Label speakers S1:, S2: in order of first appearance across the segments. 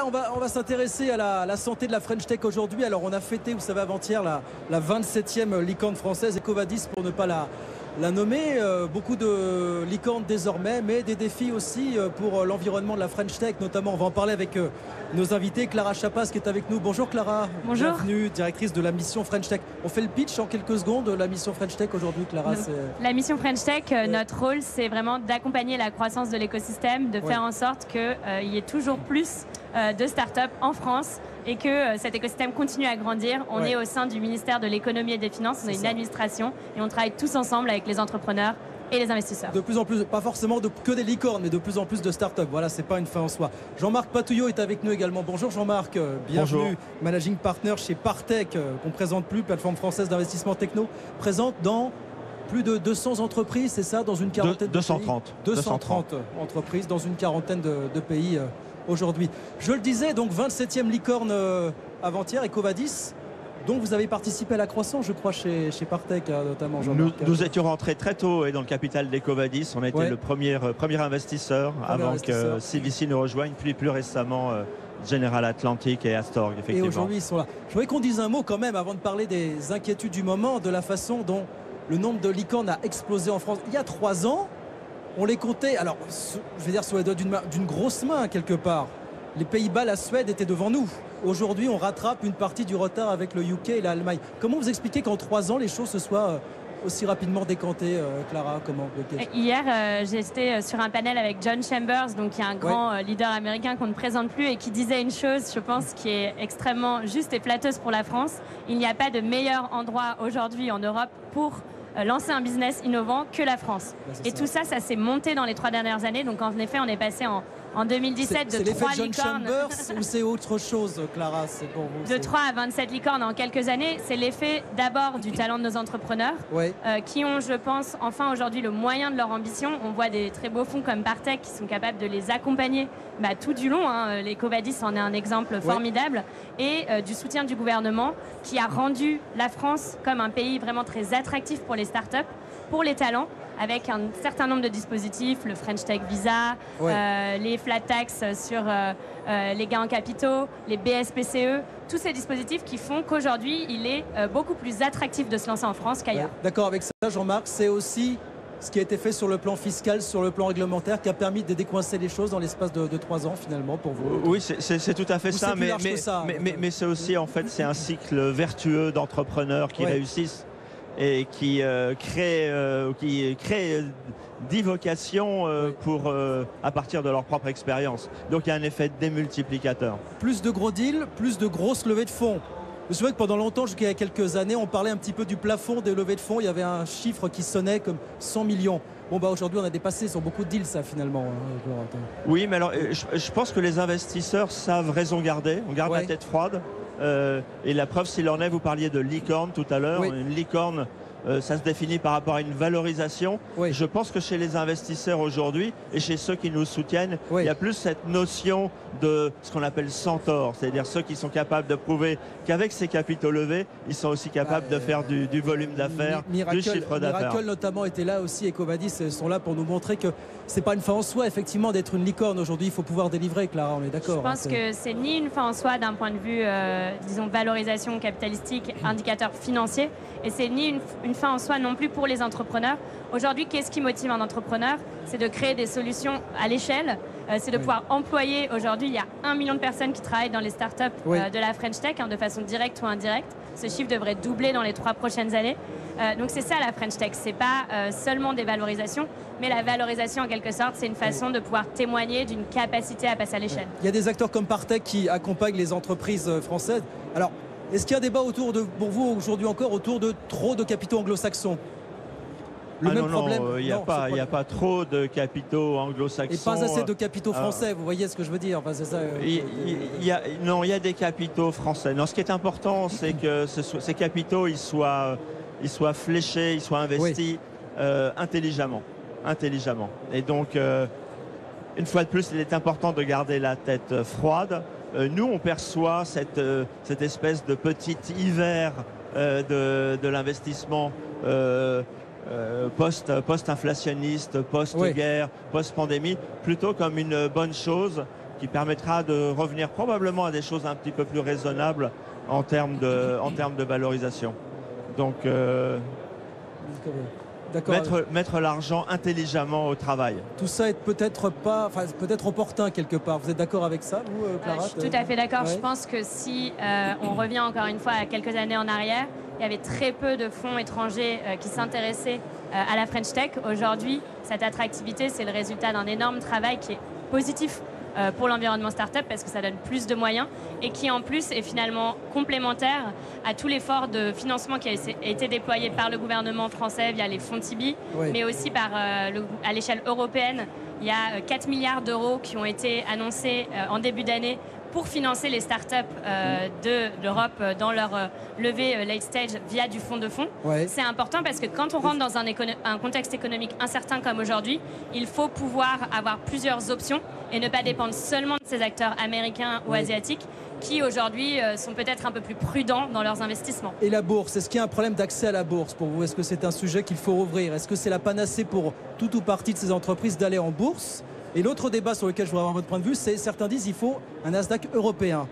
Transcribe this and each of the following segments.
S1: On va s'intéresser à la santé de la French Tech aujourd'hui. Alors on a fêté, vous savez, avant-hier la 27e licorne française, EcoVadis pour ne pas la nommer. Beaucoup de licornes désormais, mais des défis aussi pour l'environnement de la French Tech. Notamment, on va en parler avec nos invités. Clara Chapas qui est avec nous. Bonjour Clara.
S2: Bonjour.
S1: Bienvenue, directrice de la mission French Tech. On fait le pitch en quelques secondes de la mission French Tech aujourd'hui, Clara.
S2: La mission French Tech, notre rôle, c'est vraiment d'accompagner la croissance de l'écosystème, de faire en sorte qu'il y ait toujours plus de start-up en France et que cet écosystème continue à grandir. On est au sein du ministère de l'économie et des finances, on a une administration et on travaille tous ensemble avec les entrepreneurs et les investisseurs.
S1: De plus en plus, pas forcément que des licornes, mais de plus en plus de start-up. Voilà, c'est pas une fin en soi. Jean-Marc Patouillot est avec nous également. Bonjour Jean-Marc, bienvenue. Bonjour. Managing Partner chez Partech, qu'on ne présente plus, plateforme française d'investissement techno, présente dans plus de 200 entreprises, c'est ça, dans une quarantaine de
S3: 230.
S1: pays. 230 entreprises dans une quarantaine de pays aujourd'hui. Je le disais, donc 27e licorne avant-hier, EcoVadis, dont vous avez participé à la croissance, je crois, chez Partech, notamment.
S3: Nous étions rentrés très tôt dans le capital d'EcoVadis. On a été le premier investisseur avant que CVC nous rejoigne, puis plus récemment General Atlantic et Astorg, effectivement.
S1: Et aujourd'hui, ils sont là. Je voudrais qu'on dise un mot quand même, avant de parler des inquiétudes du moment, de la façon dont le nombre de licornes a explosé en France. Il y a 3 ans, on les comptait, alors je vais dire sur les doigts d'une grosse main quelque part. Les Pays-Bas, la Suède étaient devant nous. Aujourd'hui, on rattrape une partie du retard avec le UK et l'Allemagne. Comment vous expliquez qu'en 3 ans, les choses se soient aussi rapidement décantées, Clara?
S2: Hier, j'étais sur un panel avec John Chambers, donc qui est un grand leader américain qu'on ne présente plus et qui disait une chose, je pense, qui est extrêmement juste et flatteuse pour la France. Il n'y a pas de meilleur endroit aujourd'hui en Europe pour lancer un business innovant que la France. Et tout ça, ça s'est monté dans les 3 dernières années. Donc en effet, on est passé en 2017 de 3 licornes.
S1: C'est John Chambers ou c'est autre chose, Clara? Pour vous,
S2: de 3 à 27 licornes en quelques années. C'est l'effet d'abord du talent de nos entrepreneurs qui ont, je pense, enfin aujourd'hui le moyen de leur ambition. On voit des très beaux fonds comme Partech qui sont capables de les accompagner tout du long. L'EcoVadis en est un exemple formidable. Et du soutien du gouvernement qui a rendu la France comme un pays vraiment très attractif pour les startups, pour les talents, avec un certain nombre de dispositifs, le French Tech Visa, les flat tax sur les gains en capitaux, les BSPCE, tous ces dispositifs qui font qu'aujourd'hui, il est beaucoup plus attractif de se lancer en France qu'ailleurs.
S1: D'accord avec ça, Jean-Marc, c'est aussi ce qui a été fait sur le plan fiscal, sur le plan réglementaire, qui a permis de décoincer les choses dans l'espace de 3 ans, finalement, pour vous.
S3: Oui, c'est tout à fait ça, mais c'est aussi, en fait, c'est un cycle vertueux d'entrepreneurs qui réussissent et qui créent 10 vocations à partir de leur propre expérience. Donc il y a un effet démultiplicateur.
S1: Plus de gros deals, plus de grosses levées de fonds. Je me souviens que pendant longtemps, jusqu'il y a quelques années, on parlait un petit peu du plafond des levées de fonds. Il y avait un chiffre qui sonnait comme 100 millions. Bon, aujourd'hui, on a dépassé sur beaucoup de deals, ça, finalement.
S3: Oui, mais alors, je pense que les investisseurs savent raison garder. On garde la tête froide. Et la preuve, s'il en est, vous parliez de licorne tout à l'heure. Une licorne, ça se définit par rapport à une valorisation. Je pense que chez les investisseurs aujourd'hui et chez ceux qui nous soutiennent, il y a plus cette notion de ce qu'on appelle centaure, c'est-à-dire ceux qui sont capables de prouver qu'avec ces capitaux levés, ils sont aussi capables de faire du volume d'affaires, du chiffre d'affaires.
S1: Miracle notamment était là aussi, EcoVadis sont là pour nous montrer que c'est pas une fin en soi, effectivement, d'être une licorne. Aujourd'hui, il faut pouvoir délivrer, Clara, on est d'accord.
S2: Je pense que c'est ni une fin en soi d'un point de vue, disons, valorisation capitalistique, indicateur financier, et c'est ni une fin en soi non plus pour les entrepreneurs. Aujourd'hui, qu'est-ce qui motive un entrepreneur? C'est de créer des solutions à l'échelle, c'est de pouvoir employer. Aujourd'hui, il y a 1 million de personnes qui travaillent dans les startups de la French Tech, de façon directe ou indirecte. Ce chiffre devrait doubler dans les 3 prochaines années. Donc c'est ça la French Tech, c'est pas seulement des valorisations, mais la valorisation en quelque sorte, c'est une façon de pouvoir témoigner d'une capacité à passer à l'échelle.
S1: Il y a des acteurs comme Partech qui accompagnent les entreprises françaises. Alors, est-ce qu'il y a un débat pour vous aujourd'hui encore autour de trop de capitaux anglo-saxons?
S3: Non, il n'y a pas trop de capitaux anglo-saxons.
S1: Et pas assez de capitaux français, vous voyez ce que je veux dire? Enfin, c'est ça,
S3: il y a des capitaux français. Non, ce qui est important, c'est que ces capitaux ils soient fléchés, ils soient investis intelligemment. Et donc, une fois de plus, il est important de garder la tête froide. Nous, on perçoit cette espèce de petit hiver de l'investissement post-inflationniste, post-guerre, post-pandémie, plutôt comme une bonne chose qui permettra de revenir probablement à des choses un petit peu plus raisonnables en termes de valorisation. Donc, mettre l'argent intelligemment au travail.
S1: Tout ça est peut-être opportun quelque part. Vous êtes d'accord avec ça, vous, Clara?
S2: Je suis tout à fait d'accord. Ouais. Je pense que si on revient encore une fois à quelques années en arrière, il y avait très peu de fonds étrangers qui s'intéressaient à la French Tech. Aujourd'hui, cette attractivité, c'est le résultat d'un énorme travail qui est positif pour l'environnement start-up parce que ça donne plus de moyens et qui en plus est finalement complémentaire à tout l'effort de financement qui a été déployé par le gouvernement français via les fonds Tibi, oui, mais aussi à l'échelle européenne. Il y a 4 milliards d'euros qui ont été annoncés en début d'année pour financer les startups de l'Europe dans leur levée late stage via du fonds de fonds. Ouais. C'est important parce que quand on rentre dans un contexte économique incertain comme aujourd'hui, il faut pouvoir avoir plusieurs options et ne pas dépendre seulement de ces acteurs américains ou asiatiques qui aujourd'hui sont peut-être un peu plus prudents dans leurs investissements.
S1: Et la bourse, est-ce qu'il y a un problème d'accès à la bourse pour vous? Est-ce que c'est un sujet qu'il faut rouvrir? Est-ce que c'est la panacée pour tout ou partie de ces entreprises d'aller en bourse? Et l'autre débat sur lequel je voudrais avoir votre point de vue, c'est certains disent qu'il faut un Nasdaq européen.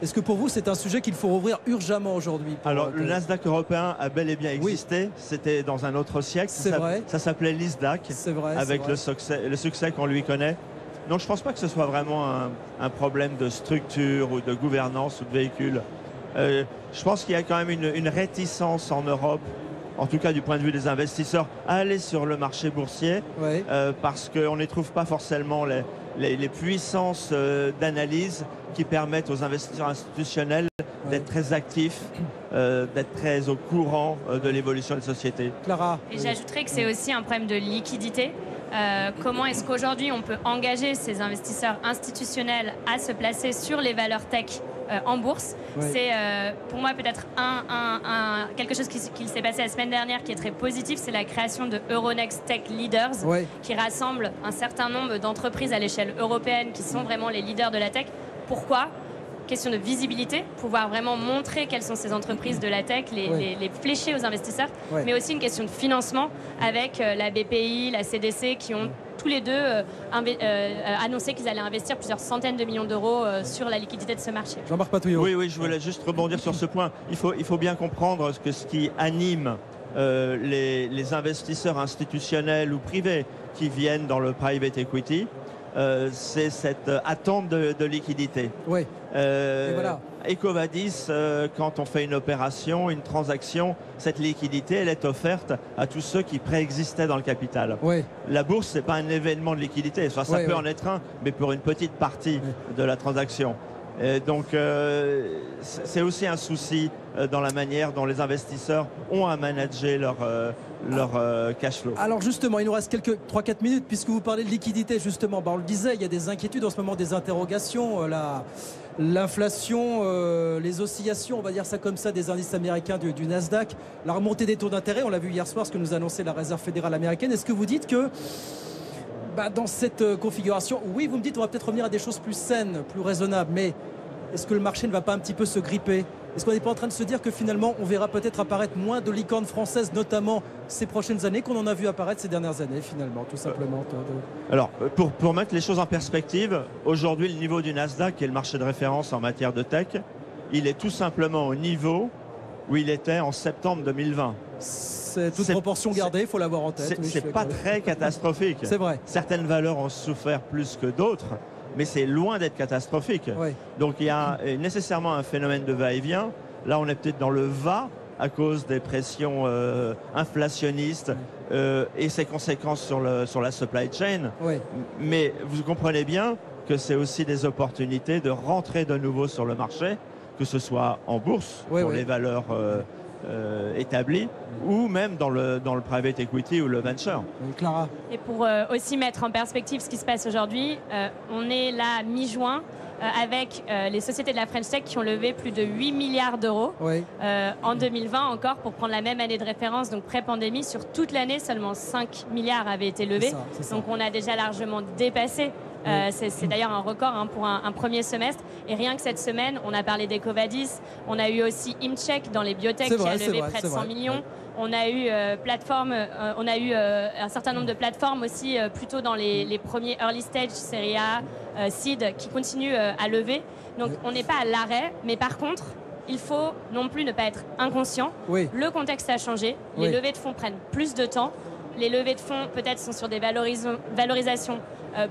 S1: Est-ce que pour vous, c'est un sujet qu'il faut rouvrir urgemment aujourd'hui?
S3: Alors, le Nasdaq européen a bel et bien existé. Oui. C'était dans un autre siècle.
S1: C'est vrai.
S3: Ça s'appelait l'ISDAC, avec le succès qu'on lui connaît. Donc, je ne pense pas que ce soit vraiment un problème de structure ou de gouvernance ou de véhicule. Je pense qu'il y a quand même une réticence en Europe, en tout cas du point de vue des investisseurs, à aller sur le marché boursier, oui, parce qu'on n'y trouve pas forcément les puissances d'analyse qui permettent aux investisseurs institutionnels d'être très actifs, d'être très au courant de l'évolution des sociétés.
S1: Clara.
S2: Et j'ajouterais que c'est aussi un problème de liquidité. Comment est-ce qu'aujourd'hui on peut engager ces investisseurs institutionnels à se placer sur les valeurs tech en bourse? Oui. C'est pour moi peut-être quelque chose qui s'est passé la semaine dernière qui est très positif, c'est la création de Euronext Tech Leaders, oui, qui rassemble un certain nombre d'entreprises à l'échelle européenne qui sont vraiment les leaders de la tech. Pourquoi? Question de visibilité, pouvoir vraiment montrer quelles sont ces entreprises de la tech, les flécher aux investisseurs, mais aussi une question de financement avec la BPI, la CDC qui ont tous les deux annoncé qu'ils allaient investir plusieurs centaines de millions d'euros sur la liquidité de ce marché.
S1: Jean-Marc Patouillot.
S3: Oui, je voulais juste rebondir sur ce point. Il faut bien comprendre que ce qui anime les investisseurs institutionnels ou privés qui viennent dans le private equity, c'est cette attente de liquidité.
S1: Oui.
S3: Voilà. EcoVadis, quand on fait une opération, une transaction, cette liquidité, elle est offerte à tous ceux qui préexistaient dans le capital. Oui. La bourse, c'est pas un événement de liquidité. Enfin, ça peut en être un, mais pour une petite partie de la transaction. Donc, c'est aussi un souci dans la manière dont les investisseurs ont à manager leur cash flow.
S1: Alors justement, il nous reste 3-4 minutes puisque vous parlez de liquidité justement. On le disait, il y a des inquiétudes en ce moment, des interrogations. L'inflation, les oscillations, on va dire ça comme ça, des indices américains du Nasdaq, la remontée des taux d'intérêt, on l'a vu hier soir, ce que nous annonçait la Réserve fédérale américaine. Est-ce que vous dites que dans cette configuration, oui, vous me dites on va peut-être revenir à des choses plus saines, plus raisonnables, mais est-ce que le marché ne va pas un petit peu se gripper? Est-ce qu'on n'est pas en train de se dire que finalement on verra peut-être apparaître moins de licornes françaises, notamment ces prochaines années, qu'on en a vu apparaître ces dernières années finalement, tout simplement?
S3: Alors, pour mettre les choses en perspective, aujourd'hui le niveau du Nasdaq, qui est le marché de référence en matière de tech, il est tout simplement au niveau où il était en septembre 2020.
S1: C'est toute proportion gardée, il faut l'avoir en tête.
S3: C'est pas très catastrophique.
S1: C'est vrai.
S3: Certaines valeurs ont souffert plus que d'autres, mais c'est loin d'être catastrophique. Oui. Donc il y a nécessairement un phénomène de va-et-vient. Là, on est peut-être dans le va à cause des pressions inflationnistes et ses conséquences sur la supply chain. Oui. Mais vous comprenez bien que c'est aussi des opportunités de rentrer de nouveau sur le marché, que ce soit en bourse, pour les valeurs établies, ou même dans le private equity ou le venture.
S1: Clara.
S2: Et pour aussi mettre en perspective ce qui se passe aujourd'hui, on est là mi-juin avec les sociétés de la French Tech qui ont levé plus de 8 milliards d'euros en 2020 encore, pour prendre la même année de référence, donc pré-pandémie. Sur toute l'année, seulement 5 milliards avaient été levés. C'est ça. Donc on a déjà largement dépassé. C'est d'ailleurs un record pour un premier semestre. Et rien que cette semaine, on a parlé d'EcoVadis, on a eu aussi ImCheck dans les biotech qui a levé près de 100 millions. On a eu un certain nombre de plateformes aussi, plutôt dans les premiers early stage, série A, seed, qui continuent à lever. Donc on n'est pas à l'arrêt, mais par contre, il faut non plus ne pas être inconscient.
S1: Oui.
S2: Le contexte a changé, les levées de fonds prennent plus de temps. Les levées de fonds peut-être sont sur des valorisations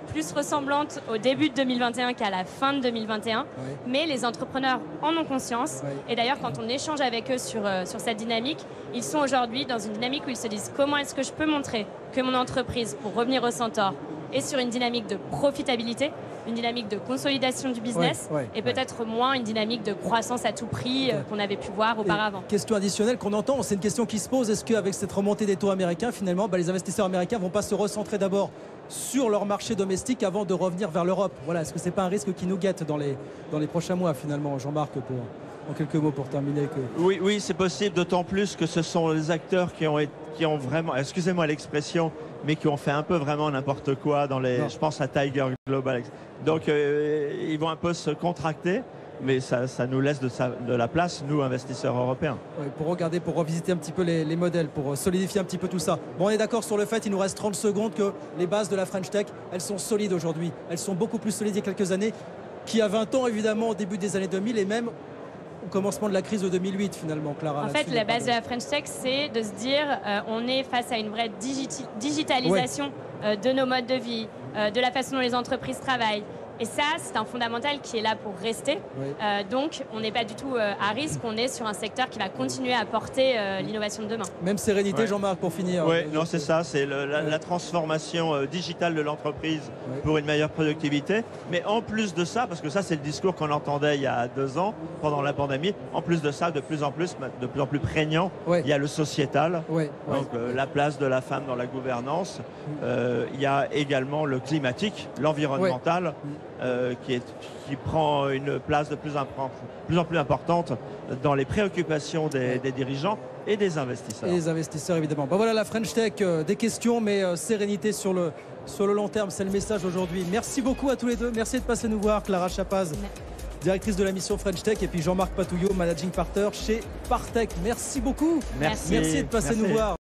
S2: plus ressemblantes au début de 2021 qu'à la fin de 2021. Mais les entrepreneurs en ont conscience. Et d'ailleurs, quand on échange avec eux sur cette dynamique, ils sont aujourd'hui dans une dynamique où ils se disent comment est-ce que je peux montrer que mon entreprise, pour revenir au Centaure, est sur une dynamique de profitabilité, une dynamique de consolidation du business et peut-être moins une dynamique de croissance à tout prix qu'on avait pu voir auparavant.
S1: Et question additionnelle qu'on entend, c'est une question qui se pose, est-ce qu'avec cette remontée des taux américains, finalement, les investisseurs américains ne vont pas se recentrer d'abord sur leur marché domestique avant de revenir vers l'Europe? Voilà, est-ce que ce n'est pas un risque qui nous guette dans les prochains mois finalement, Jean-Marc, en quelques mots pour terminer
S3: Oui, c'est possible, d'autant plus que ce sont les acteurs qui ont vraiment, excusez-moi l'expression, mais qui ont fait un peu vraiment n'importe quoi je pense à Tiger Global. Donc ils vont un peu se contracter, mais ça nous laisse de la place, nous, investisseurs européens.
S1: Oui, pour revisiter un petit peu les modèles, pour solidifier un petit peu tout ça. Bon, on est d'accord sur le fait, il nous reste 30 secondes, que les bases de la French Tech, elles sont solides aujourd'hui. Elles sont beaucoup plus solides il y a quelques années, qu'il y a 20 ans, évidemment, au début des années 2000, et même au commencement de la crise de 2008 finalement, Clara.
S2: En fait, la base de la French Tech, c'est de se dire on est face à une vraie digitalisation de nos modes de vie, de la façon dont les entreprises travaillent. Et ça, c'est un fondamental qui est là pour rester. Donc, on n'est pas du tout à risque. On est sur un secteur qui va continuer à porter l'innovation de demain.
S1: Même sérénité, Jean-Marc, pour finir.
S3: Oui, non, c'est ça. C'est la transformation digitale de l'entreprise pour une meilleure productivité. Mais en plus de ça, parce que ça, c'est le discours qu'on entendait il y a 2 ans, pendant la pandémie, en plus de ça, de plus en plus prégnant, il y a le sociétal. Donc, la place de la femme dans la gouvernance. Il y a également le climatique, l'environnemental. Qui prend une place de plus en plus importante dans les préoccupations des dirigeants et des investisseurs.
S1: Et des investisseurs, évidemment. Bon, voilà la French Tech, des questions, mais sérénité sur le long terme, c'est le message aujourd'hui. Merci beaucoup à tous les deux. Merci de passer nous voir, Clara Chapaz, directrice de la mission French Tech, et puis Jean-Marc Patouillot, managing partner chez Partech. Merci beaucoup.
S3: Merci
S1: de passer nous voir.